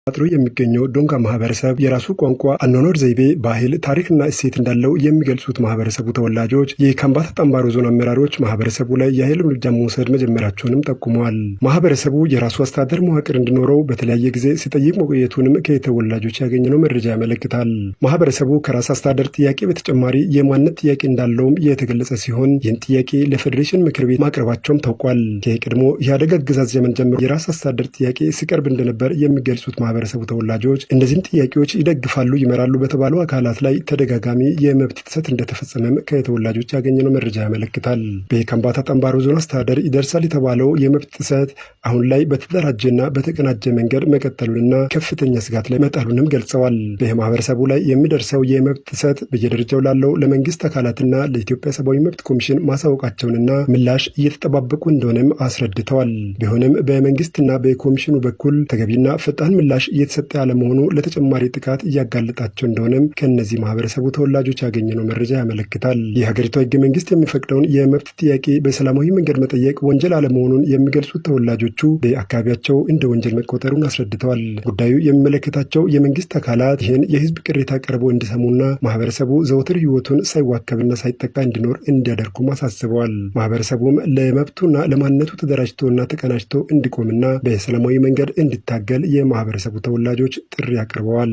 አጥሮ የሚገኘው ዶንጋ ማህበረሰብ የራሱ ቋንቋ፣ አኗኗር ዘይቤ፣ ባህል፣ ታሪክና እሴት እንዳለው የሚገልጹት ማህበረሰቡ ተወላጆች የካምባታ ጠምባሮ ዞን አመራሮች ማህበረሰቡ ላይ የኃይል እርምጃ መውሰድ መጀመራቸውንም ጠቁመዋል። ማህበረሰቡ የራሱ አስተዳደር መዋቅር እንዲኖረው በተለያየ ጊዜ ሲጠይቅ መቆየቱንም ከተወላጆች ያገኘነው መረጃ ያመለክታል። ማህበረሰቡ ከራስ አስተዳደር ጥያቄ በተጨማሪ የማንነት ጥያቄ እንዳለውም የተገለጸ ሲሆን ይህን ጥያቄ ለፌዴሬሽን ምክር ቤት ማቅረባቸውም ታውቋል። ከቀድሞ የኢህአዴግ አገዛዝ ዘመን ጀምሮ የራስ አስተዳደር ጥያቄ ሲቀርብ እንደነበር የሚገልጹት ማህበረሰቡ ተወላጆች እነዚህን ጥያቄዎች ይደግፋሉ፣ ይመራሉ በተባሉ አካላት ላይ ተደጋጋሚ የመብት ጥሰት እንደተፈጸመም ከተወላጆች ያገኘነው መረጃ ያመለክታል። በካምባታ ጠምባሮ ዞን አስተዳደር ይደርሳል የተባለው የመብት ጥሰት አሁን ላይ በተደራጀና በተቀናጀ መንገድ መቀጠሉንና ከፍተኛ ስጋት ላይ መጣሉንም ገልጸዋል። በማህበረሰቡ ላይ የሚደርሰው የመብት ጥሰት በየደረጃው ላለው ለመንግስት አካላትና ለኢትዮጵያ ሰብአዊ መብት ኮሚሽን ማሳወቃቸውንና ምላሽ እየተጠባበቁ እንደሆነም አስረድተዋል። ቢሆንም በመንግስትና በኮሚሽኑ በኩል ተገቢና ፈጣን ምላሽ እየተሰጠ ያለመሆኑ ለተጨማሪ ጥቃት እያጋለጣቸው እንደሆነም ከእነዚህ ማህበረሰቡ ተወላጆች ያገኘነው መረጃ ያመለክታል። የሀገሪቷ ህገ መንግስት የሚፈቅደውን የመብት ጥያቄ በሰላማዊ መንገድ መጠየቅ ወንጀል አለመሆኑን የሚገልጹት ተወላጆቹ በአካባቢያቸው እንደ ወንጀል መቆጠሩን አስረድተዋል። ጉዳዩ የሚመለከታቸው የመንግስት አካላት ይህን የህዝብ ቅሬታ ቀርበው እንዲሰሙና ማህበረሰቡ ዘወትር ህይወቱን ሳይዋከብና ሳይጠቃ እንዲኖር እንዲያደርጉም አሳስበዋል። ማህበረሰቡም ለመብቱና ለማንነቱ ተደራጅቶና ተቀናጅቶ እንዲቆምና በሰላማዊ መንገድ እንዲታገል የማህበረሰቡ ተወላጆች ጥሪ አቅርበዋል።